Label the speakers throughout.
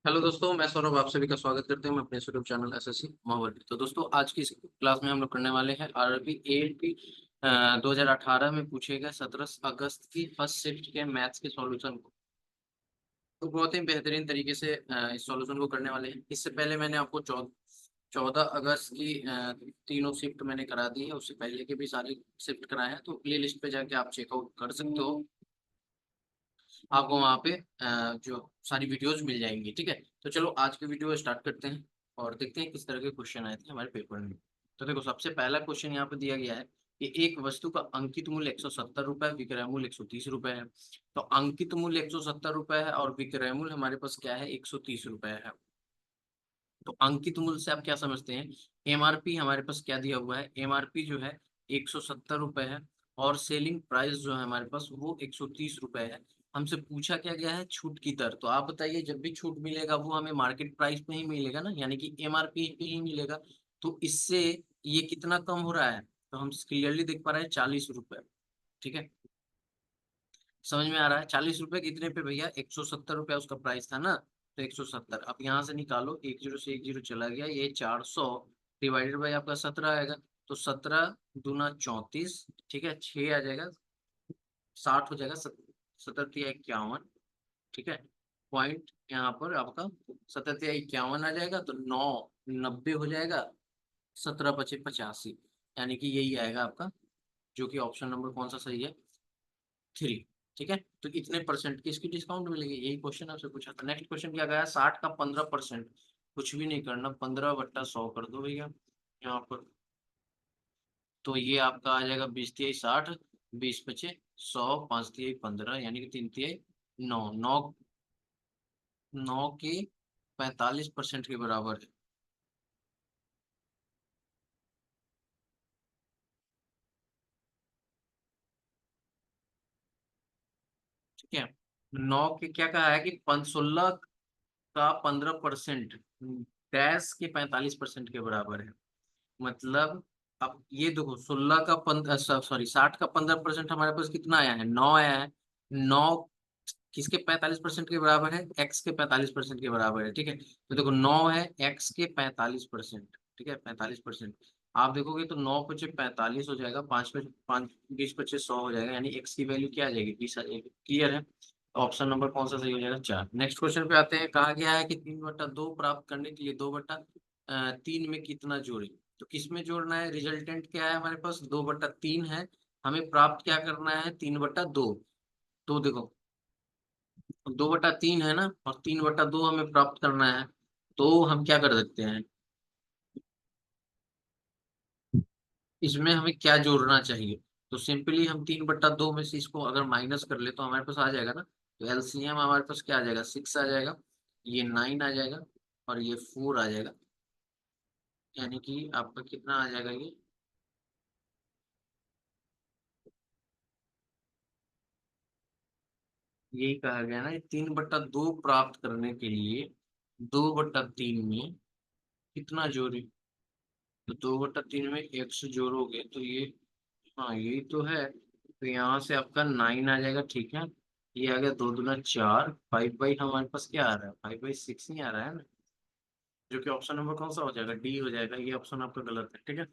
Speaker 1: Hello दोस्तों, मैं सौरभ आप सभी का स्वागत करते हैं मैं अपने यूट्यूब चैनल एसएससी माहौल। तो दोस्तों, आज की इस क्लास में हम लोग करने वाले हैं आरआरबी एएलपी 2018 में पूछे गए 17 अगस्त की फर्स्ट शिफ्ट के मैथ्स के सॉल्यूशन को। तो बहुत ही बेहतरीन तरीके से इस सॉल्यूशन को करने वाले हैं। इससे पहले मैंने आपको 14 अगस्त की तीनों शिफ्ट मैंने करा दी है। उससे पहले के भी सारी शिफ्ट कराए हैं, तो प्ले लिस्ट पे जाके आप चेकआउट कर सकते हो। आपको वहाँ पे जो सारी वीडियोज मिल जाएंगी। ठीक है, तो चलो आज की वीडियो स्टार्ट करते हैं और देखते हैं किस तरह के क्वेश्चन आए थे हमारे पेपर में। तो देखो, सबसे पहला क्वेश्चन यहाँ पे दिया गया है कि एक वस्तु का अंकित मूल्य 170 रुपए, विक्रय मूल्य 130 रुपए है। तो अंकित मूल्य 170 रुपए है और विक्रय मूल्य हमारे पास क्या है, 130 रुपए है। तो अंकित मूल्य से आप क्या समझते हैं, एमआरपी हमारे पास क्या दिया हुआ है, एमआरपी जो है 170 रुपए है और सेलिंग प्राइस जो है हमारे पास वो 130 रुपए है। हमसे पूछा क्या गया है, छूट की दर। तो आप बताइए, जब भी छूट मिलेगा वो हमें मार्केट प्राइस पे ही मिलेगा ना, यानी कि एमआरपी पे ही मिलेगा। तो इससे ये कितना कम हो रहा है, तो हम क्लियरली देख पा रहे हैं 40 रुपए। ठीक है, समझ में आ रहा है। 40 रुपए कितने पे भैया, 170 रुपया उसका प्राइस था ना। तो 170 अब यहाँ से निकालो, एक जीरो से एक जीरो चला गया, ये 400 डिवाइडेड बाई आपका 17 आएगा। तो 17 दूना 34, ठीक है, 6 आ जाएगा, 60 हो जाएगा, 17 तिया 51। ठीक है, पॉइंट यहाँ पर आपका 17 तिया 51 आ जाएगा, तो 9 90 हो जाएगा, 17 पचे 85, यानी कि यही आएगा आपका, जो कि ऑप्शन नंबर कौन सा सही है, 3। ठीक है, तो कितने परसेंट की इसकी डिस्काउंट मिलेगी, यही क्वेश्चन आपसे पूछा था। नेक्स्ट क्वेश्चन क्या गया, 60 का 15%। कुछ भी नहीं करना, 15/100 कर दो भैया यहाँ पर। तो ये आपका आ जाएगा 20 तिहाई 60, 20 पचे 100, 5 तिहाई 15, यानी कि 3 तिहाई 9। 9 के 45% के बराबर है। ठीक है, 9 के क्या कहा है कि 16 का 15% डैश के 45% के बराबर है। मतलब अब ये देखो, 16 का 15, सॉरी 60 का 15% हमारे पास कितना आया है, 9 आया है। 9 किसके 45% के बराबर है, एक्स के 45% के बराबर है। ठीक है, तो देखो 9 है एक्स के 45%। ठीक है, 45%। आप देखोगे तो 9 पचे 45 हो जाएगा, 5 20 पचे 100 हो जाएगा, यानी एक्स की वैल्यू क्या आ जाएगी, 20 आ जाएगी। क्लियर है। ऑप्शन नंबर कौन सा सही हो जाएगा, 4। नेक्स्ट क्वेश्चन पे आते हैं। कहा गया है कि 3/2 प्राप्त करने के लिए 2/3 में कितना जोड़े। तो किस में जोड़ना है, रिजल्टेंट क्या है हमारे पास, 2/3 है। हमें प्राप्त क्या करना है, 3/2। तो देखो, 2/3 है ना, और 3/2 हमें प्राप्त करना है। तो हम क्या कर सकते हैं, इसमें हमें क्या जोड़ना चाहिए। तो सिंपली हम 3/2 में से इसको अगर माइनस कर ले तो हमारे पास आ जाएगा ना। तो एलसीएम हमारे पास क्या आ जाएगा, 6 आ जाएगा, ये 9 आ जाएगा, और ये 4 आ जाएगा। यानी कि आपका कितना आ जाएगा, ये यही कहा गया ना, 3/2 प्राप्त करने के लिए 2/3 में कितना जोड़े। तो 2/3 में एक्स जोड़ोगे तो ये, हाँ यही तो है। तो यहाँ से आपका 9 आ जाएगा। ठीक है, ये आ गया 2 दूना 4, 5/, हमारे पास क्या आ रहा है, 5/6 नहीं आ रहा है ना, जो कि ऑप्शन नंबर कौन सा हो जाएगा, डी हो जाएगा। ये ऑप्शन आपका गलत है। ठीक है,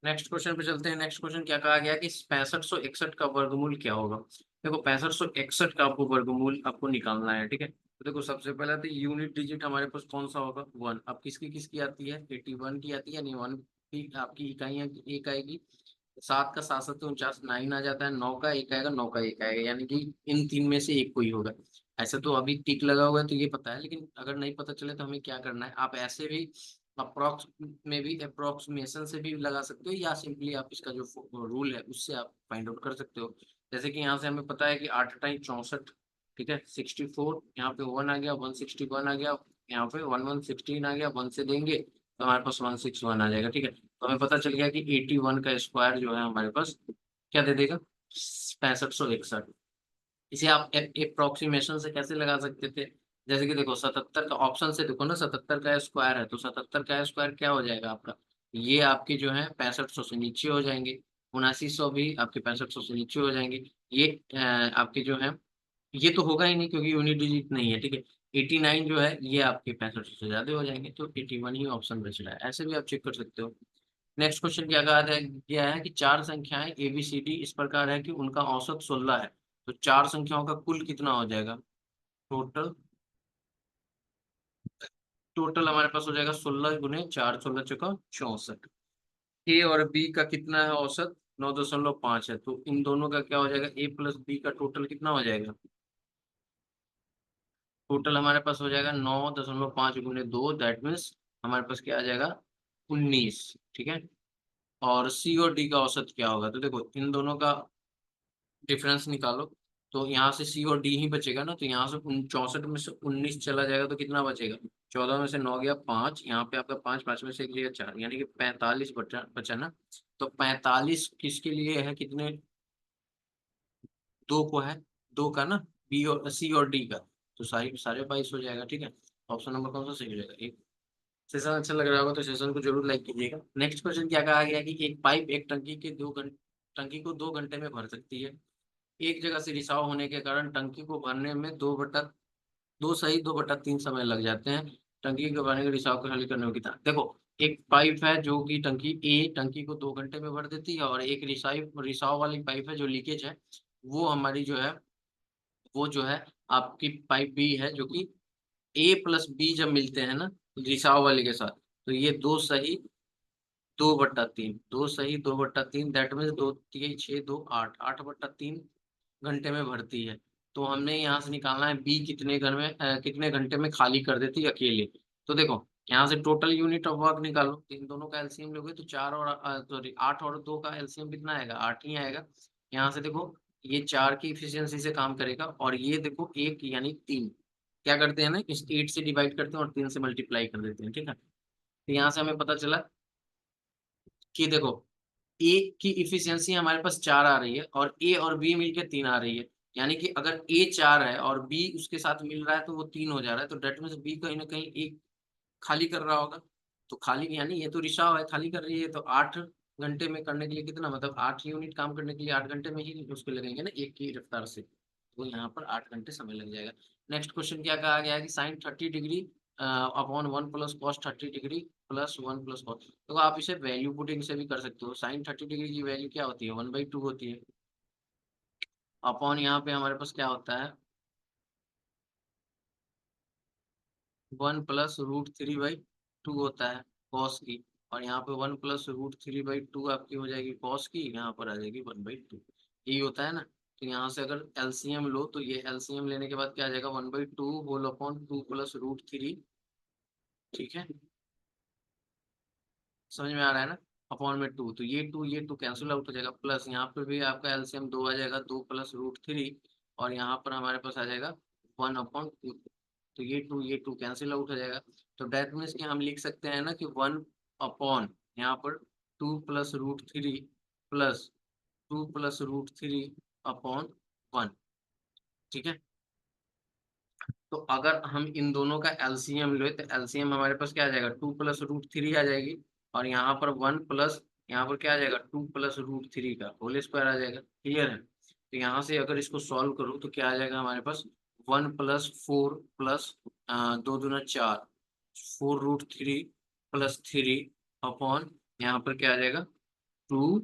Speaker 1: नेक्स्ट क्वेश्चन पे चलते हैं। नेक्स्ट क्वेश्चन क्या कहा गया कि 6561 का वर्गमूल क्या होगा। देखो, 6561 का आपको वर्गमूल आपको निकालना है। ठीक है, तो देखो सबसे पहले तो यूनिट डिजिट हमारे पास कौन सा होगा, 1। अब किसकी किसकी आती है, 81 की आती है, नहीं 1 की आपकी इकाइयाँ एक आएगी। 7 का 7 7 49, 9 आ जाता है, 9 का एक आएगा, 9 का एक आएगा, यानी कि इन तीन में से एक कोई होगा। ऐसे तो अभी टिक लगा हुआ है तो ये पता है, लेकिन अगर नहीं पता चले तो हमें क्या करना है, आप ऐसे भी अप्रोक्स में भी अप्रोक्सीमेशन से भी लगा सकते हो, या सिंपली आप इसका जो रूल है उससे आप फाइंड आउट कर सकते हो। जैसे कि यहाँ से हमें पता है कि 8 टाइम 64। ठीक है, 64, यहाँ पे 1 आ गया, 161 आ गया, यहाँ पे 1116 आ गया, 1 से देंगे तो हमारे पास 161 आ जाएगा। ठीक है, तो हमें पता चल गया कि 81 का स्क्वायर जो है हमारे पास क्या दे देगा, 6561। इसे आप अप्रोक्सीमेशन से कैसे लगा सकते थे, जैसे कि देखो 77 का ऑप्शन से देखो ना, 77 का स्क्वायर है, तो 77 का स्क्वायर क्या हो जाएगा आपका, ये आपके जो है 6500 से नीचे हो जाएंगे। 7900 भी आपके 6500 से नीचे हो जाएंगे। ये आपके जो है, ये तो होगा ही नहीं क्योंकि यूनिट डिजिट नहीं है। ठीक है, 89 जो है ये आपके 65 से ज्यादा हो जाएंगे, तो 81 ही ऑप्शन बच रहा है। ऐसे भी आप चेक कर सकते हो। नेक्स्ट क्वेश्चन क्या कहा गया है कि चार संख्याएं ए बी सी डी इस प्रकार है कि उनका औसत 16 है, तो चार संख्याओं का कुल कितना हो जाएगा? टोटल टोटल हमारे पास हो जाएगा 16 × 4, 16 × 4 = 64। ए और बी का कितना है औसत? 9.5 है, तो इन दोनों का क्या हो जाएगा? ए प्लस बी का टोटल कितना हो जाएगा? टोटल हमारे पास हो जाएगा 9.5 × 2, दैट मीन्स हमारे पास क्या आ जाएगा? 19। ठीक है। और सी और डी का औसत क्या होगा? तो देखो इन दोनों का डिफरेंस निकालो, तो यहाँ से सी और डी ही बचेगा ना, तो यहाँ से 64 में से 19 चला जाएगा तो कितना बचेगा? 14 में से 9 गया 5, यहाँ पे आपका 5, 5 में से 1 गया 4, यानी कि 45 बचा बचा ना। तो 45 किसके लिए है? कितने? दो को है, दो का ना, बी और सी और डी का, तो सारी सारे 22 हो जाएगा। ठीक है। ऑप्शन नंबर कौन सा सही हो जाएगा? एक। सेशन अच्छा लग रहा होगा तो सेशन को जरूर लाइक कीजिएगा। नेक्स्ट क्वेश्चन क्या कहा गया कि एक पाइप एक टंकी को 2 घंटे में भर सकती है। एक जगह से रिसाव होने के कारण टंकी को भरने में 2 सही 2/3 समय लग जाते हैं। टंकी के भरने के रिसाव को खाली करने में कितना? देखो, एक पाइप है जो कि टंकी को 2 घंटे में भर देती है, और एक रिसाव रिसाव वाली पाइप है जो लीकेज है, वो हमारी जो है, वो जो है आपकी पाइप बी है, जो कि ए प्लस बी जब मिलते हैं ना रिसाव वाले के साथ, तो ये 2 सही 2/3, 2 सही 2/3, दैट मीन्स 2 3 6 2 8, 8/3 घंटे में भरती है। तो हमने यहाँ से निकालना है बी कितने घंटे में खाली कर देती है अकेले। तो देखो यहाँ से टोटल यूनिट ऑफ वर्क निकालो, तो इन दोनों का एलसीएम लोगे तो 8 और 2 का एलसीएम कितना आएगा? 8 ही आएगा। यहाँ से देखो ये 4 की इफिशियंसी से काम करेगा, और ये देखो 1 यानी 3, क्या करते हैं ना, इस 8 से डिवाइड करते हैं और 3 से मल्टीप्लाई कर देते हैं। ठीक है। तो यहाँ से हमें पता चला कि देखो ए की इफिशियंसी हमारे पास 4 आ रही है, और ए और बी मिलके 3 आ रही है, यानी कि अगर ए 4 है और बी उसके साथ मिल रहा है तो वो 3 हो जा रहा है, तो डेट मीन्स बी कहीं ना कहीं एक खाली कर रहा होगा। तो खाली यानी ये तो रिसाव है, खाली कर रही है, तो 8 घंटे में करने के लिए कितना, मतलब 8 यूनिट काम करने के लिए 8 घंटे में ही उसको लगेंगे ना, एक की रफ्तार से, तो यहाँ पर 8 घंटे समय लग जाएगा। नेक्स्ट क्वेश्चन क्या कहा गया है कि sine 30 degree upon 1 + cos 30 degree plus 1 + cos। तो आप इसे वैल्यू पुटिंग से भी कर सकते हो। साइन 30 डिग्री की वैल्यू क्या होती है? 1/2 होती है। अपॉन यहाँ पे हमारे पास क्या होता है? 1 + √3/2 होता है कॉस की, और यहाँ पे 1 + √3/2 आपकी हो जाएगी कॉस की, यहाँ पर आ जाएगी 1/2। यही होता है ना। तो यहाँ से अगर एलसीएम लो, तो ये एलसीएम लेने के बाद क्या आ जाएगा? 1/2 होल अपॉन 2 + √3। ठीक है, समझ में आ रहा है ना? अपॉन में 2, तो ये टू कैंसिल आउट हो जाएगा, प्लस यहाँ पे भी आपका एलसीएम 2 आ जाएगा, 2 + √3, और यहाँ पर हमारे पास आ जाएगा 1/2। तो ये टू कैंसिल आउट हो जाएगा। तो डेट मीन्स कि हम लिख सकते हैं ना कि 1 अपॉन यहाँ पर 2 + √3 प्लस 2 + √3/1। ठीक है। तो अगर हम इन दोनों का एलसीएम ले, तो एलसीएम हमारे पास क्या आ जाएगा? 2 + √3 आ जाएगी, और यहाँ पर 1 प्लस, यहाँ पर क्या आ जाएगा? 2 + √3 का होल स्क्वायर आ जाएगा। क्लियर है? तो यहाँ से अगर इसको सॉल्व करूँ तो क्या आ जाएगा हमारे पास? 1 + 4 प्लस 2 × 2 = 4, 4√3 + 3 अपॉन यहाँ पर क्या आ जाएगा? 2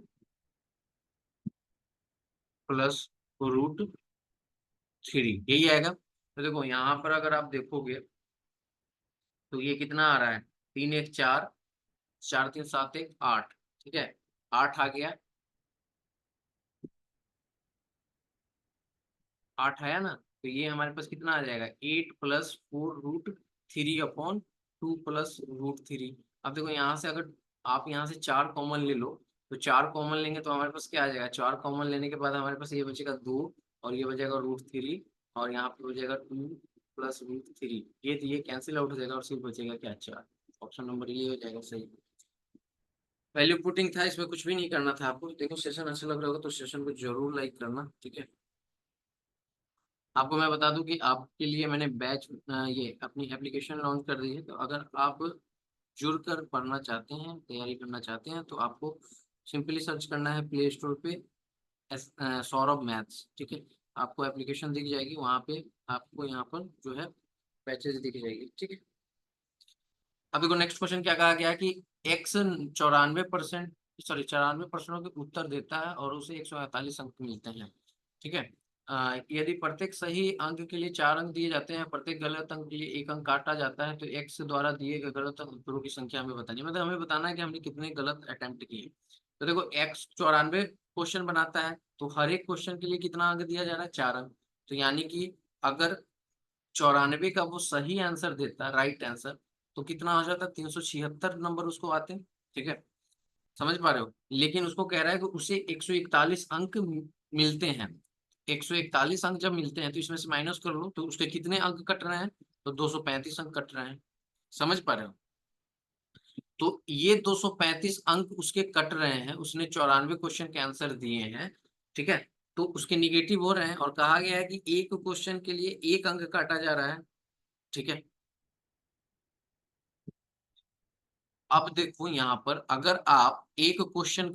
Speaker 1: + √3, यही आएगा। तो देखो यहाँ पर अगर आप देखोगे तो ये कितना आ रहा है? 3 × 1 = 4, 4 × 3 = 7 = 8। ठीक है, 8 आ गया, 8 आया ना, तो ये हमारे पास कितना आ जाएगा? 8 + 4√3/2 + √3। अब देखो यहाँ से अगर आप यहाँ से 4 कॉमन ले लो, तो 4 कॉमन लेंगे तो हमारे पास क्या आ जाएगा? 4 कॉमन लेने के बाद हमारे पास ये बचेगा 2, और ये बचेगा √3, और यहाँ पे बचेगा 2 + √3। ये कैंसिल आउट हो जाएगा, और सिर्फ बचेगा क्या? 4। ऑप्शन नंबर ये हो जाएगा सही। वैल्यू पुटिंग था, इसमें कुछ भी नहीं करना था आपको। देखो सेशन अच्छा लग रहा होगा तो सेशन को जरूर लाइक करना। ठीक है। आपको मैं बता दूं कि आपके लिए मैंने ये अपनी एप्लीकेशन लॉन्च कर दी है, तो अगर आप जुड़ कर पढ़ना चाहते हैं, तैयारी करना चाहते हैं, तो आपको सिंपली सर्च करना है प्ले स्टोर पे सौरभ मैथ्स। ठीक है, आपको एप्लीकेशन दिख जाएगी, वहाँ पे आपको यहाँ पर जो है पैचेस दिख जाएगी, ठीक है। अब देखो नेक्स्ट क्वेश्चन क्या कहा गया है कि एक्स 94%, सॉरी 94% के उत्तर देता है और उसे 148 अंक मिलते हैं, ठीक है। यदि प्रत्येक सही अंक के लिए 4 अंक दिए जाते हैं, प्रत्येक गलत अंक के लिए 1 अंक काटा जाता है, तो एक्स द्वारा दिए गए गलत उत्तरों की संख्या हमें बतानी है। मतलब हमें बताना है कि हमने कितने गलत अटेम्प्ट किए। तो देखो एक्स 94 क्वेश्चन बनाता है, तो हर एक क्वेश्चन के लिए कितना अंक दिया जा रहा है, 4 अंक। तो यानी कि अगर 94 का वो सही आंसर देता, राइट आंसर, तो कितना हो जाता, 376 नंबर उसको आते हैं, ठीक है। समझ पा रहे हो। लेकिन उसको कह रहा है कि उसे 141 अंक मिलते हैं। 141 अंक जब मिलते हैं तो इसमें से माइनस कर लो, तो उसके कितने अंक कट रहे हैं, तो 235 अंक कट रहे हैं। समझ पा रहे हो। तो ये 235 अंक उसके कट रहे हैं, उसने 94 क्वेश्चन के आंसर दिए हैं, ठीक है। तो उसके निगेटिव हो रहे हैं और कहा गया है कि एक क्वेश्चन के लिए 1 अंक काटा जा रहा है, ठीक है। अब देखो यहाँ पर अगर आप एक क्वेश्चन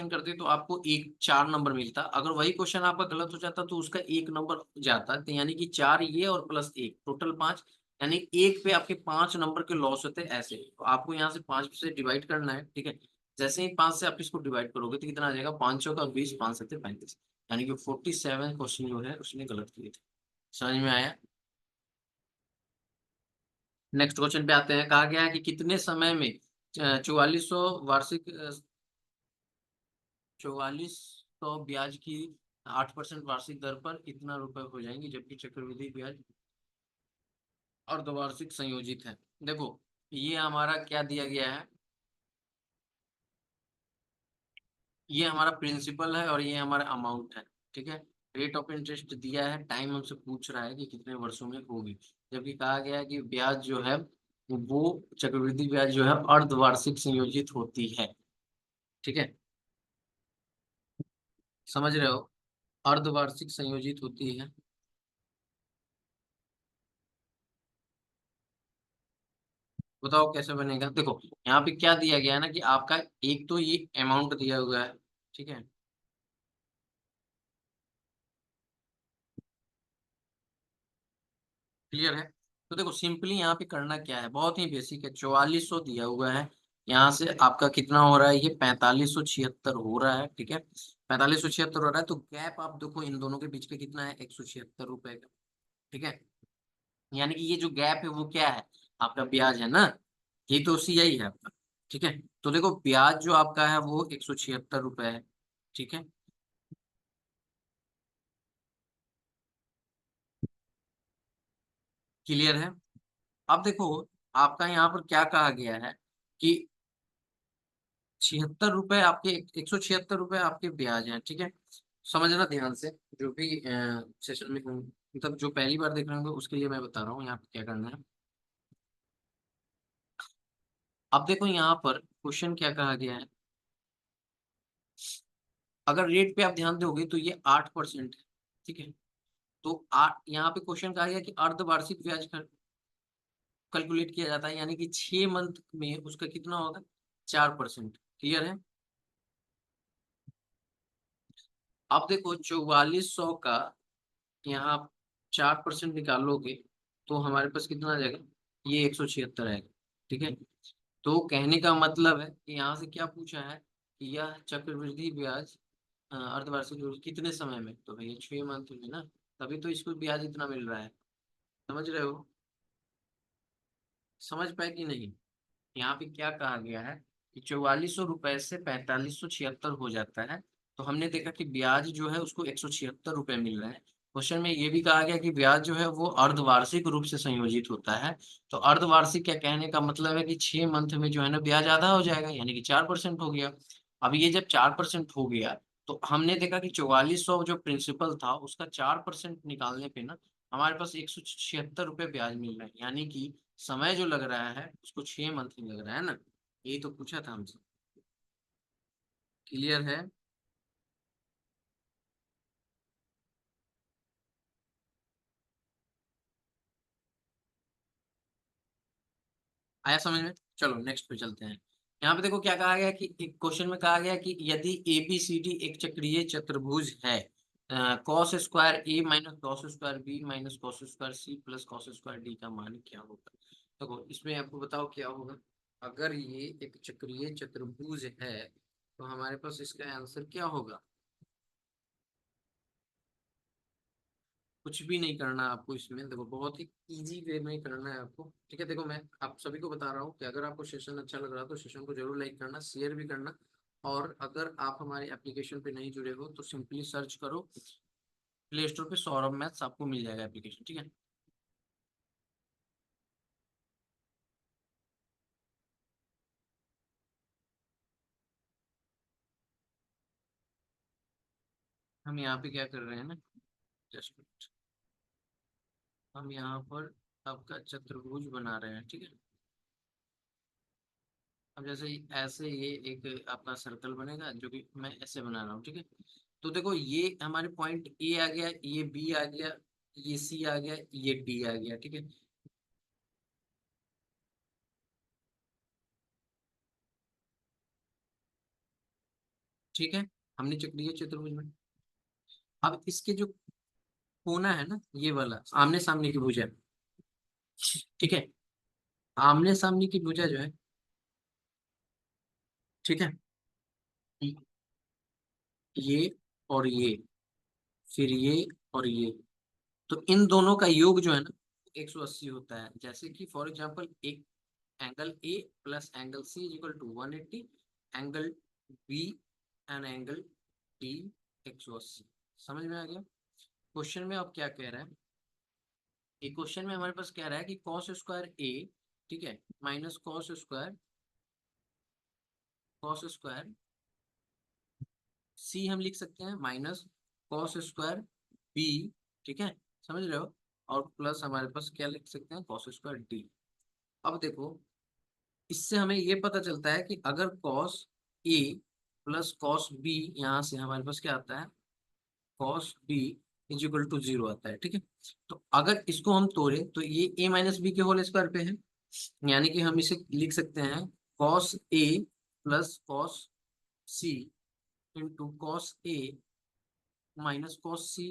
Speaker 1: करते तो आपको एक 4 नंबर मिलता, अगर वही क्वेश्चन आपका गलत हो जाता तो उसका 1 नंबर जाता, तो यानी कि 4 ये और प्लस 1 टोटल 5, यानी एक पे आपके 5 नंबर के लॉस होते हैं। ऐसे तो आपको यहाँ से 5 से डिवाइड करना है, ठीक है। जैसे ही 5 से आप इसको डिवाइड करोगे तो कितना आ जाएगा, 500 का 20, 5 7 35, यानी कि 47 क्वेश्चन जो है उसने गलत किए थे। समझ में आया। नेक्स्ट क्वेश्चन पे आते हैं। कहा गया है कि कितने समय में 4400 वार्षिक 4400 ब्याज की 8% वार्षिक दर पर कितना रुपए हो जाएंगे, जबकि चक्रवृद्धि ब्याज अर्धवार्षिक संयोजित है। देखो ये हमारा क्या दिया गया है, ये हमारा प्रिंसिपल है और ये हमारा अमाउंट है, ठीक है। रेट ऑफ इंटरेस्ट दिया है, टाइम हमसे पूछ रहा है कि कितने वर्षों में होगी, जबकि कहा गया है कि ब्याज जो है वो चक्रवृद्धि ब्याज जो है अर्धवार्षिक संयोजित होती है, ठीक है। समझ रहे हो, अर्धवार्षिक संयोजित होती है। बताओ कैसे बनेगा। देखो यहाँ पे क्या दिया गया है ना कि आपका एक तो ये अमाउंट दिया हुआ है, ठीक है। क्लियर है। तो देखो सिंपली यहाँ पे करना क्या है, बहुत ही बेसिक है। 4400 दिया हुआ है, यहाँ से आपका कितना हो रहा है, ये 4576 हो रहा है, ठीक है। 4576 हो रहा है, तो गैप आप देखो इन दोनों के बीच के कितना है, 176 रुपए का, ठीक है। यानी कि ये जो गैप है वो क्या है, आपका ब्याज है ना, ये तो उसी यही है आपका, ठीक है। तो देखो ब्याज जो आपका है वो 176 रुपए है, ठीक है। क्लियर है। अब देखो आपका यहाँ पर क्या कहा गया है कि 76 रुपए आपके, 176 रुपए आपके ब्याज हैं, ठीक है। समझना ध्यान से, जो भी सेशन में हूँ, मतलब जो पहली बार देख रहे होंगे उसके लिए मैं बता रहा हूँ यहाँ पे क्या करना है। अब देखो यहाँ पर क्वेश्चन क्या कहा गया है, अगर रेट पे आप ध्यान दोगे तो ये 8% है, ठीक है। तो यहाँ पे क्वेश्चन कहा गया कि अर्धवार्षिक ब्याज कैलकुलेट किया जाता है, यानी कि 6 मंथ में उसका कितना होगा, 4%। क्लियर है। अब देखो 4400 का यहाँ 4% निकालोगे तो हमारे पास कितना आ जाएगा, ये 176 आएगा, ठीक है। तो कहने का मतलब है कि यहाँ से क्या पूछा है कि यह चक्रवृद्धि ब्याज अर्धवार्षिक कितने समय में, तो भैया 6 मंथ में ना, तभी तो इसको ब्याज इतना मिल रहा है। समझ रहे हो, समझ पाए कि नहीं। यहाँ पे क्या कहा गया है कि 4400 रुपए से 4576 हो जाता है, तो हमने देखा कि ब्याज जो है उसको 176 रुपए मिल रहा है। क्वेश्चन में ये भी कहा गया कि ब्याज जो है वो अर्धवार्षिक रूप से संयोजित होता है। तो अर्धवार्षिक क्या कहने का मतलब है कि 6 मंथ में जो है ना ब्याज आधा हो जाएगा, यानी कि 4% हो गया। अब ये जब 4% हो गया तो हमने देखा कि 4400 जो प्रिंसिपल था उसका 4% निकालने पे ना हमारे पास 176 रुपये ब्याज मिल रहा है, यानी कि समय जो लग रहा है उसको 6 मंथ में लग रहा है ना। यही तो पूछा था हमसे। क्लियर है। आया समझ में। चलो नेक्स्ट पे चलते हैं। यहाँ पे देखो क्या कहा गया कि एक क्वेश्चन में कहा गया कि यदि एबीसीडी एक चक्रीय चतुर्भुज है, cos square A minus cos square B minus cos square C plus cos square D का मान क्या होगा। देखो इसमें आपको बताओ क्या होगा। अगर ये एक चक्रीय चतुर्भुज है तो हमारे पास इसका आंसर क्या होगा। कुछ भी नहीं करना आपको इसमें, देखो बहुत ही इजी वे में करना है आपको। ठीक है, देखो मैं आप सभी को बता रहा हूँ कि अगर आपको सेशन अच्छा लग रहा है तो सेशन को जरूर लाइक करना, शेयर भी करना। और अगर आप हमारे एप्लीकेशन पे नहीं जुड़े हो तो सिंपली सर्च करो प्ले स्टोर पे सौरभ मैथ्स, आपको मिल जाएगा एप्लीकेशन। ठीक है, हम यहाँ पे क्या कर रहे हैं ना, जस्ट हम यहाँ पर आपका चतुर्भुज बना रहे हैं। ठीक है, अब जैसे ऐसे ये एक आपका सर्कल बनेगा जो कि मैं ऐसे बना रहा हूँ। ठीक है, तो देखो ये हमारे पॉइंट ए आ गया, ये बी आ गया, ये सी आ गया, ये डी आ गया। ठीक है, ठीक है, हमने चेक लिया चतुर्भुज में। अब इसके जो कोना है ना, ये वाला आमने सामने की भुजा। ठीक है, आमने सामने की भुजा जो है, ठीक है, ये और ये, फिर ये और ये, तो इन दोनों का योग जो है ना 180 होता है। जैसे कि फॉर एग्जांपल एक angle A plus angle C is equal to 180, angle B and angle D 180। समझ में आ गया। क्वेश्चन में अब क्या कह रहा है, एक क्वेश्चन में हमारे पास कह रहा है कि कॉस स्क्वायर ए, ठीक है, माइनस कॉस स्क्वायर सी हम लिख सकते हैं, माइनस कॉस स्क्वायर बी, ठीक है, समझ रहे हो, और प्लस हमारे पास क्या लिख सकते हैं, कॉस स्क्वायर डी। अब देखो इससे हमें ये पता चलता है कि अगर cos A plus cos B, यहाँ से हमारे पास क्या आता है, cos B is equal to 0 आता है। ठीक है, तो अगर इसको हम तोड़े तो ये ए माइनस बी के होल स्क्वायर पे है, यानी कि हम इसे लिख सकते हैं cos A plus cos C into cos A minus cos सी।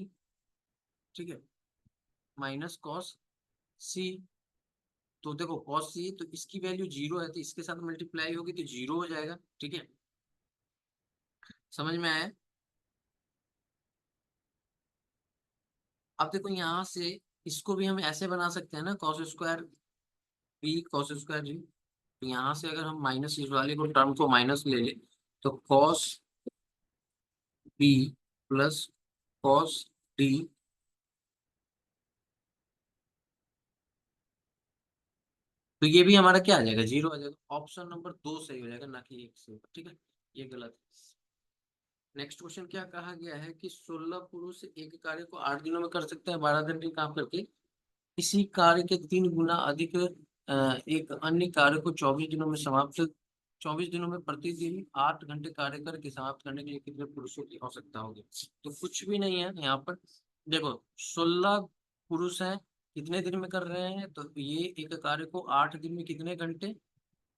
Speaker 1: ठीक है, माइनस कॉस सी, तो देखो कॉस सी तो इसकी वैल्यू 0 है तो इसके साथ मल्टीप्लाई होगी तो 0 हो जाएगा। ठीक है, समझ में आया। अब देखो यहाँ से इसको भी हम ऐसे बना सकते हैं ना, cos square B cos square G. तो यहाँ से अगर हम माइनस इस वाले को टर्म को माइनस ले ले तो cos B plus cos D, तो ये भी हमारा क्या आ जाएगा, 0 आ जाएगा। ऑप्शन नंबर 2 सही हो जाएगा, ना कि 1 सही होगा। ठीक है, ये गलत है। नेक्स्ट क्वेश्चन क्या कहा गया है कि 16 पुरुष एक कार्य को 8 दिनों में कर सकते हैं 12 दिन के काम करके, इसी कार्य के 3 गुना अधिक एक अन्य कार्य को 24 दिनों में प्रतिदिन 8 घंटे कार्य करके समाप्त करने के लिए कितने पुरुषों की आवश्यकता होगी। तो कुछ भी नहीं है यहाँ पर। देखो 16 पुरुष हैं, कितने दिन में कर रहे हैं, तो ये एक कार्य को 8 दिन में कितने घंटे,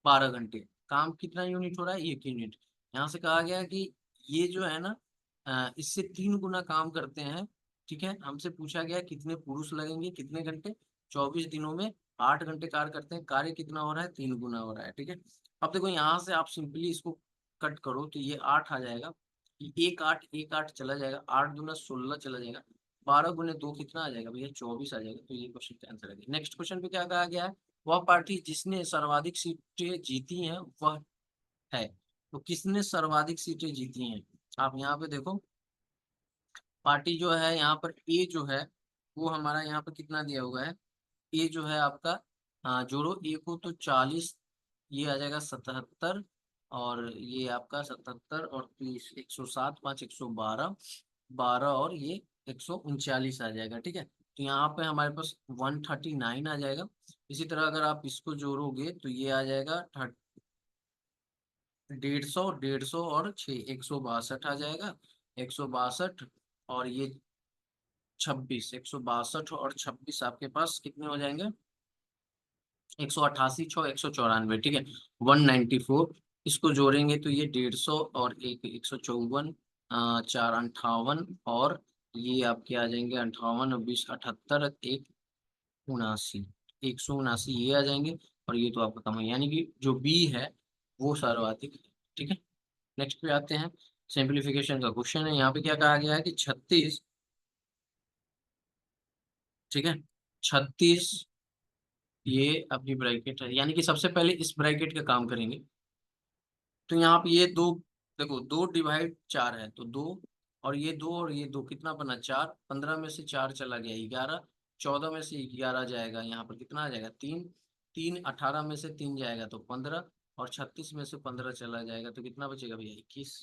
Speaker 1: 12 घंटे। काम कितना यूनिट हो रहा है, 1 यूनिट। यहाँ से कहा गया है कि ये जो है ना इससे 3 गुना काम करते हैं। ठीक है, हमसे पूछा गया कितने पुरुष लगेंगे कितने घंटे, 24 दिनों में 8 घंटे कार्य करते हैं, कार्य कितना हो रहा है, 3 गुना हो रहा है। ठीक है, अब देखो यहाँ से आप सिंपली इसको कट करो तो ये 8 आ जाएगा, एक आठ चला जाएगा, 8 दूना 16 चला जाएगा, 12 गुने 2 कितना आ जाएगा भैया, 24 आ जाएगा। तो ये क्वेश्चन का आंसर है। नेक्स्ट क्वेश्चन पे क्या कहा गया है, वह पार्टी जिसने सर्वाधिक सीटें जीती हैं वह है, तो किसने सर्वाधिक सीटें जीती हैं। आप यहाँ पे देखो पार्टी जो है यहाँ पर ए जो है वो हमारा यहाँ पर कितना दिया हुआ है, ए जो है आपका, जोड़ो ए को तो 40, ये आ जाएगा 77, और ये आपका 77 और 30, 107, 5 112, 12 और ये 139 आ जाएगा। ठीक है, तो यहाँ पे हमारे पास 139 आ जाएगा। इसी तरह अगर आप इसको जोड़ोगे तो ये आ जाएगा 150, 150 और 6, 162 आ जाएगा, 162 और ये 26, 162 और 26 आपके पास कितने हो जाएंगे, 188, 6, 194। ठीक है, 194, इसको जोड़ेंगे तो ये 150 और एक 154, 4 58 और ये आपके आ जाएंगे 58 और 20 78, एक 79, 179 ये आ जाएंगे। और ये तो आपका कम है, यानी कि जो बी है वो सर्वाधिक है। ठीक है, नेक्स्ट पे आते हैं। सिंप्लीफिकेशन का क्वेश्चन है, यहाँ पे क्या कहा गया है कि 36, ठीक है, 36 ये अपनी ब्रैकेट है, यानी कि सबसे पहले इस ब्रैकेट का काम करेंगे। तो यहाँ पे ये दो, देखो 2/4 है तो 2, और ये दो कितना बना 4, 15 में से 4 चला गया 11, 14 में से 11 जाएगा, यहाँ पर कितना आ जाएगा 3, 3 18 में से 3 जाएगा तो 15, और 36 में से 15 चला जाएगा तो कितना बचेगा भैया 21।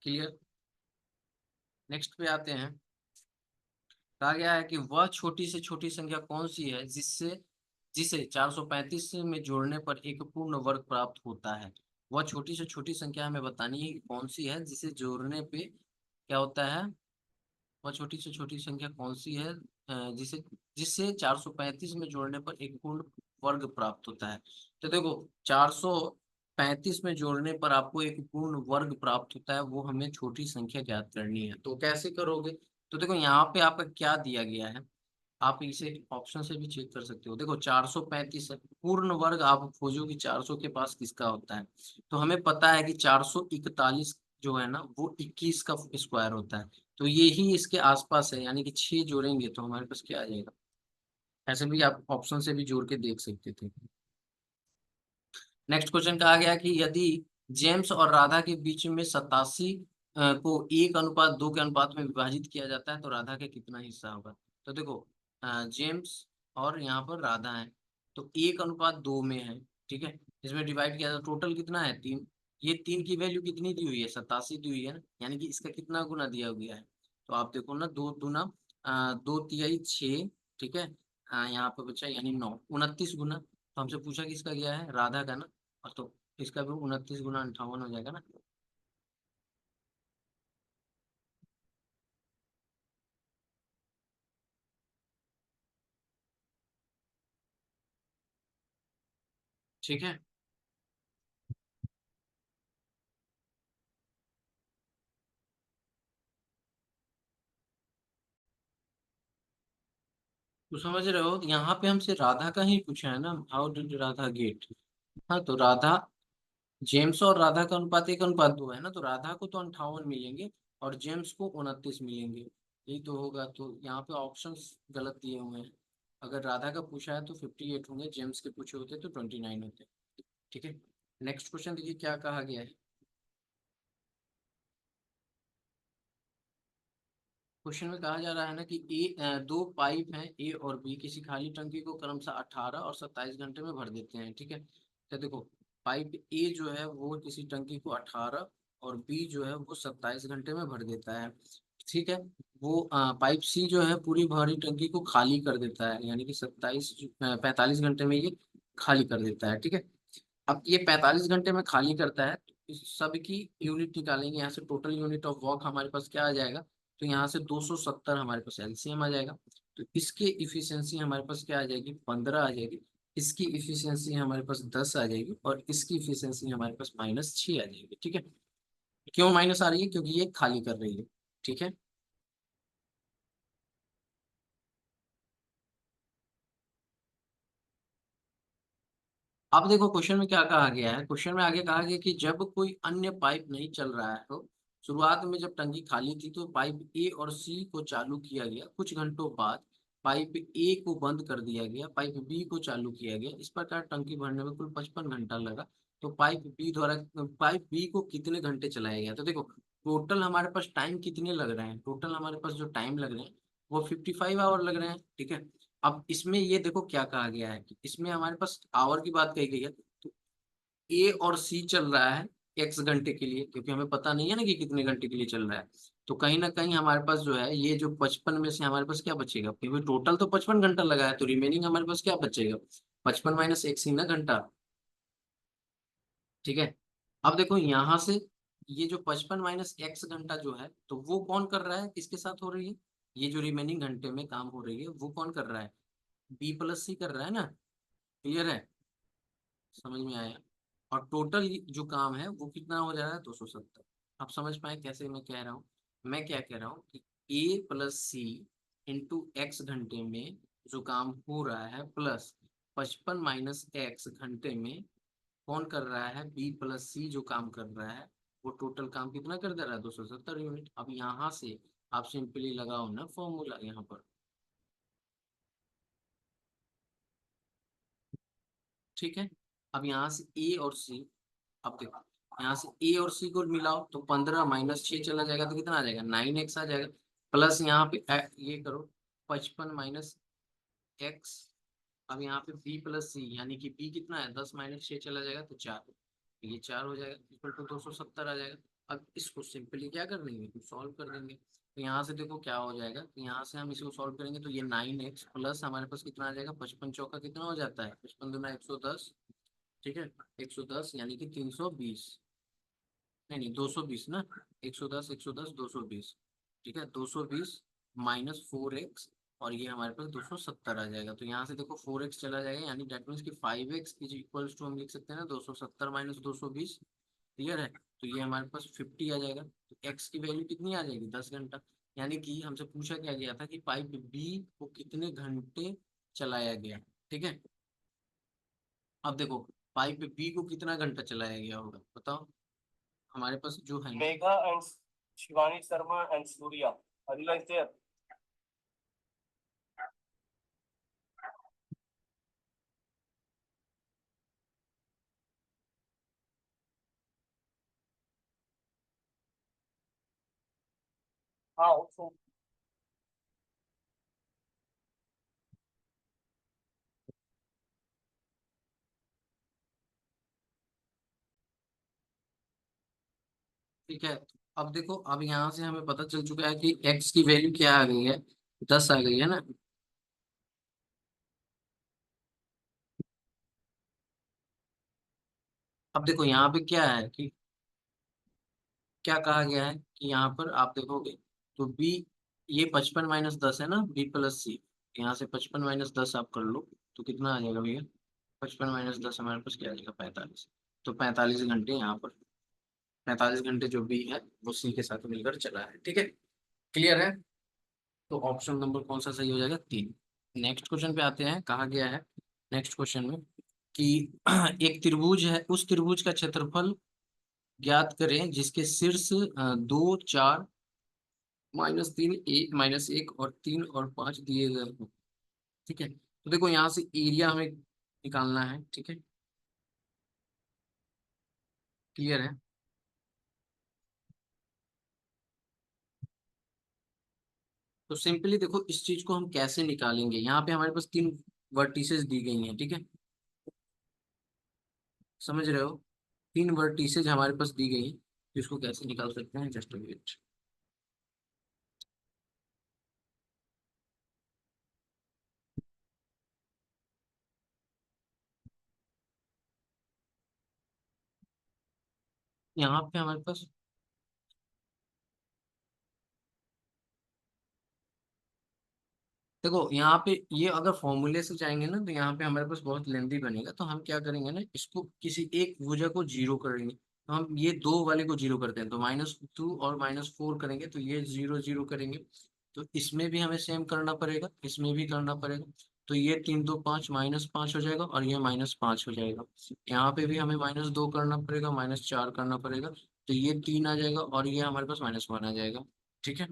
Speaker 1: क्लियर। नेक्स्ट पे आते हैं। कहा गया है कि वह छोटी से छोटी संख्या कौन सी है जिससे जिसे 435 में जोड़ने पर एक पूर्ण वर्ग प्राप्त होता है। वह छोटी से छोटी संख्या हमें बतानी है कि कौन सी है जिसे जोड़ने पे क्या होता है। वह छोटी से छोटी संख्या कौन सी है जिसे जिससे 435 में जोड़ने पर एक पूर्ण वर्ग प्राप्त होता है। तो देखो 435 में जोड़ने पर आपको एक पूर्ण वर्ग प्राप्त होता है, वो हमें छोटी संख्या ज्ञात करनी है। तो कैसे करोगे? तो देखो यहाँ पे आपका क्या दिया गया है, आप इसे ऑप्शन से भी चेक कर सकते हो। देखो 435 है, पूर्ण वर्ग आप खोजो कि 400 के पास किसका होता है। तो हमें पता है कि 441 जो है ना वो 21 का स्क्वायर होता है। तो ये ही इसके आसपास है, यानी कि 6 जोड़ेंगे तो हमारे पास क्या आ जाएगा। ऐसे भी आप ऑप्शन से भी जोड़ के देख सकते थे। नेक्स्ट क्वेश्चन कहा गया कि यदि जेम्स और राधा के बीच में 87 को 1:2 के अनुपात में विभाजित किया जाता है तो राधा का कितना हिस्सा होगा। तो देखो जेम्स और यहाँ पर राधा है, तो 1:2 में है। ठीक है, इसमें डिवाइड किया तो टोटल कितना है 3। ये 3 की वैल्यू कितनी दी हुई है 87 दी हुई है ना, यानी कि इसका कितना गुना दिया गया है। तो आप देखो ना, 2 दूना 2 तिहाई 6, ठीक है, यहाँ पे बचा यानी 9, 29 गुना। तो हमसे पूछा किसका गया है, राधा का ना। और तो इसका भी 29 × 58 हो जाएगा ना। ठीक है, तो समझ रहे हो, यहाँ पे हमसे राधा का ही पूछा है ना, हाउ डिड राधा गेट। हाँ तो राधा, जेम्स और राधा का अनुपात 1:2 है ना, तो राधा को तो 58 मिलेंगे और जेम्स को 29 मिलेंगे। यही तो होगा, तो यहाँ पे ऑप्शंस गलत दिए हुए हैं। अगर राधा का पूछा है तो 58 होंगे, जेम्स के पूछे होते तो 29 होते। ठीक है, नेक्स्ट क्वेश्चन देखिए क्या कहा गया है। क्वेश्चन में कहा जा रहा है ना कि दो पाइप हैं ए और बी, किसी खाली टंकी को क्रमशः 18 और 27 घंटे में भर देते हैं। ठीक है, तो देखो पाइप ए जो है वो किसी टंकी को 18 और बी जो है वो 27 घंटे में भर देता है। ठीक है, वो पाइप सी जो है पूरी भरी टंकी को खाली कर देता है, यानी कि 45 घंटे में ये खाली कर देता है। ठीक है, अब ये 45 घंटे में खाली करता है तो इस सब की यूनिट निकालेंगे, यहाँ से टोटल यूनिट ऑफ वर्क हमारे पास क्या आ जाएगा। तो यहाँ से 270 हमारे पास एलसीएम आ जाएगा। तो इसके इफिशियंसी हमारे पास क्या आ जाएगी 15 आ जाएगी। इसकी इफिशियंसी हमारे पास 10 आ जाएगी और इसकी इफिशियंसी हमारे पास -6 आ जाएगी। ठीक है, क्यों माइनस आ रही है, क्योंकि ये खाली कर रही है। ठीक है, अब देखो क्वेश्चन में क्या कहा गया है। क्वेश्चन में आगे कहा गया कि जब कोई अन्य पाइप नहीं चल रहा है तो शुरुआत में जब टंकी खाली थी तो पाइप ए और सी को चालू किया गया, कुछ घंटों बाद पाइप ए को बंद कर दिया गया, पाइप बी को चालू किया गया, इस प्रकार टंकी भरने में कुल 55 घंटा लगा। तो पाइप बी को कितने घंटे चलाया गया। तो देखो टोटल हमारे पास टाइम कितने लग रहे हैं, टोटल हमारे पास जो टाइम लग रहे हैं वो 55 आवर लग रहे हैं। ठीक है, अब इसमें ये देखो क्या कहा गया है कि इसमें हमारे पास आवर की बात कही गई है। तो ए और सी चल रहा है एक्स घंटे के लिए, क्योंकि हमें पता नहीं है ना कि कितने घंटे के लिए चल रहा है। तो कहीं ना कहीं हमारे पास जो है ये जो 55 में से हमारे पास क्या बचेगा, क्योंकि टोटल तो 55 घंटा लगा है तो रिमेनिंग हमारे पास क्या बचेगा, 55 - 1 ही ना घंटा। ठीक है, अब देखो यहाँ से ये जो 55 - x घंटा जो है तो वो कौन कर रहा है, किसके साथ हो रही है। ये जो रिमेनिंग घंटे में काम हो रही है वो कौन कर रहा है, B+C कर रहा है ना। क्लियर है, समझ में आया। और टोटल जो काम है वो कितना हो जा रहा है 270। आप समझ पाए कैसे मैं कह रहा हूँ। मैं क्या कह रहा हूँ, ए प्लस सी इंटू एक्स घंटे में जो काम हो रहा है, प्लस 55 - एक्स घंटे में कौन कर रहा है, बी प्लस सी जो काम कर रहा है, वो टोटल काम कितना कर दे रहा है, 270 यूनिट। अब यहाँ से आप सिंपली लगाओ ना फॉर्मूला यहाँ पर, ठीक है। अब यहाँ से ए और सी, अब देखो यहाँ से ए और सी को मिलाओ तो 15 - 6 चला जाएगा तो कितना आ जाएगा, 9x आ जाएगा। प्लस यहाँ पे ये करो 55 - एक्स। अब यहाँ पे बी प्लस सी यानी कि बी कितना है, 10 - 6 चला जाएगा तो 4, तो ये 4 हो जाएगा, इक्वल टू 270 आ जाएगा। अब इसको सिंपली क्या कर देंगे, तो सॉल्व कर देंगे। तो यहाँ से देखो क्या हो जाएगा, तो यहाँ से हम इसको सॉल्व करेंगे तो ये 9x प्लस हमारे पास कितना आ जाएगा, 55 चौका कितना हो जाता है, 55 दूना 110, ठीक है। 110 यानी कि 320, नहीं 220 ना, 110 110 220, ठीक है। 220 -4x, और ये हमारे पास 270 आ जाएगा। तो यहाँ से देखो 4x चला जाएगा, यानी डेट मीन्स कि 5x इज इक्वल्स टू, हम लिख सकते हैं ना 270 - 220, क्लियर है। तो ये हमारे पास 50 आ जाएगा। तो x की वैल्यू कितनी आ जाएगी, 10 घंटा। यानी कि हमसे पूछा क्या गया था कि पाइप बी को कितने घंटे चलाया गया, ठीक है। अब देखो पाइप बी को कितना घंटा चलाया गया होगा, बताओ। हमारे पास जो है,
Speaker 2: Megha and Shivani Sharma and Surya. Are you guys there? हाँ also.
Speaker 1: ठीक है। अब देखो, अब यहाँ से हमें पता चल चुका है कि x की वैल्यू क्या आ गई है, 10 आ गई है ना। अब देखो यहाँ पे क्या है कि क्या कहा गया है कि यहाँ पर आप देखोगे तो b, ये 55 - 10 है ना, b प्लस सी, यहाँ से 55 - 10 आप कर लो तो कितना आ जाएगा भैया, 55 - 10 हमारे पास क्या आ जाएगा, 45। तो 45 घंटे यहाँ पर, 45 घंटे जो बी है वो सी के साथ मिलकर चला है, ठीक है। क्लियर है। तो ऑप्शन नंबर कौन सा सही हो जाएगा, 3। नेक्स्ट क्वेश्चन पे आते हैं, कहा गया है नेक्स्ट क्वेश्चन में कि एक त्रिभुज है, उस त्रिभुज का क्षेत्रफल ज्ञात करें जिसके शीर्ष 2 4 -3 1 -1 और 3 और 5 दिए गए हों, ठीक है। तो देखो यहाँ से एरिया हमें निकालना है, ठीक है। क्लियर है। तो सिंपली देखो इस चीज को हम कैसे निकालेंगे, यहाँ पे हमारे पास 3 वर्टिसेस दी गई हैं, ठीक है। समझ रहे हो, 3 वर्टिसेज हमारे पास दी गई हैं, तो इसको कैसे निकाल सकते हैं, जस्ट वेट। यहाँ पे हमारे पास देखो, यहाँ पे ये अगर फॉर्मूले से जाएंगे ना तो यहाँ पे हमारे पास बहुत लेंदी बनेगा, तो हम क्या करेंगे ना, इसको किसी एक भुजा को जीरो करेंगे। तो हम ये दो वाले को जीरो करते हैं तो -2 और -4 करेंगे, तो ये 0 0 करेंगे। तो इसमें भी हमें सेम करना पड़ेगा, इसमें भी करना पड़ेगा। तो ये 3 2 5 -5 हो जाएगा, और ये -5 हो जाएगा। यहाँ पे भी हमें -2 करना पड़ेगा, -4 करना पड़ेगा। तो ये 3 आ जाएगा, और ये हमारे पास -1 आ जाएगा, ठीक है।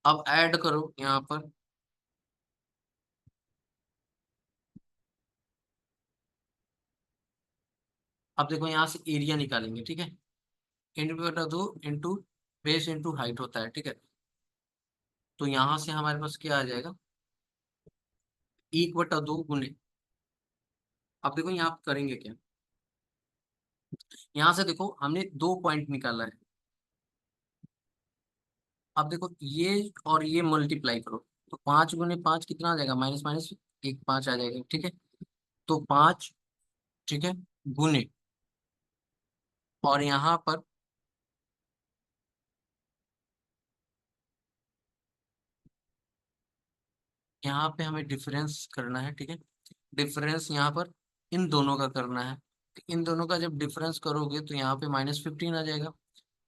Speaker 1: अब ऐड करो यहाँ पर। अब देखो यहाँ से एरिया निकालेंगे, ठीक है। इंटू बटा 2 इंटू बेस इंटू हाइट होता है, ठीक है। तो यहाँ से हमारे पास क्या आ जाएगा, 1/2 गुने। अब देखो यहाँ आप करेंगे क्या, यहाँ से देखो हमने 2 पॉइंट निकाला है। अब देखो ये और ये मल्टीप्लाई करो, तो 5 × 5 कितना आ जाएगा, माइनस माइनस एक 5 आ जाएगा, ठीक है। तो 5, ठीक है, गुने, और यहाँ पर यहाँ पे हमें डिफरेंस करना है, ठीक है। डिफरेंस यहाँ पर इन दोनों का करना है। तो इन दोनों का जब डिफरेंस करोगे तो यहाँ पे -15 आ जाएगा।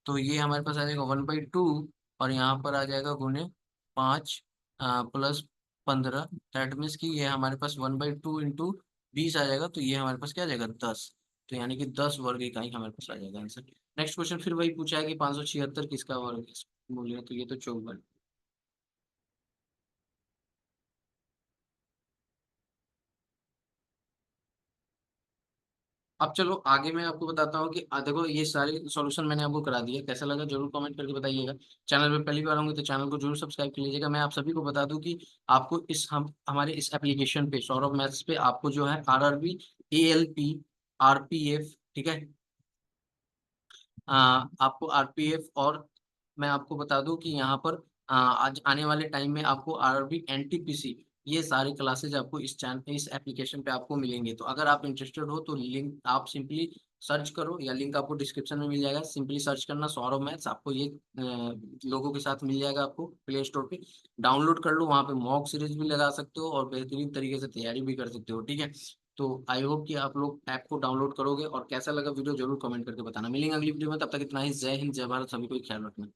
Speaker 1: तो ये हमारे पास आ जाएगा 1/2 और यहाँ पर आ जाएगा गुने 5 प्लस 15, दैट मीन्स कि ये हमारे पास 1/2 इंटू 20 आ जाएगा, तो ये हमारे पास क्या आ जाएगा 10। तो यानी कि 10 वर्ग इकाई हमारे पास आ जाएगा आंसर। नेक्स्ट क्वेश्चन फिर वही पूछा है कि 576 किसका वर्ग है, मूल्य, तो ये तो 54। अब चलो आगे मैं आपको बताता हूँ कि देखो ये सारे सॉल्यूशन मैंने आपको करा दिया, कैसा लगा जरूर कमेंट करके बताइएगा। चैनल पे पहली बार होंगे तो चैनल को जरूर सब्सक्राइब कर लीजिएगा। मैं आप सभी को बता दूं कि आपको इस हम हमारे इस एप्लीकेशन पे सौरभ मैथ्स पे आपको जो है आरआरबी, एएलपी, आरपीएफ, ठीक है, आपको आरपीएफ, और मैं आपको बता दूं कि यहाँ पर आज आने वाले टाइम में आपको आरआरबी, एनटीपीसी, ये सारी क्लासेज आपको इस चैनल इस एप्लीकेशन पे आपको मिलेंगे। तो अगर आप इंटरेस्टेड हो तो लिंक आप सिंपली सर्च करो, या लिंक आपको डिस्क्रिप्शन में मिल जाएगा, सिंपली सर्च करना सौरभ मैथ्स, आपको ये लोगों के साथ मिल जाएगा, आपको प्ले स्टोर पे डाउनलोड कर लो। वहाँ पे मॉक सीरीज भी लगा सकते हो और बेहतरीन तरीके से तैयारी भी कर सकते हो, ठीक है। तो आई होप कि आप लोग ऐप को डाउनलोड करोगे, और कैसा लगा वीडियो जरूर कमेंट करके बताना। मिलेंगे अगली वीडियो में, तब तक इतना ही। जय हिंद, जय भारत, सभी को ख्याल रखना।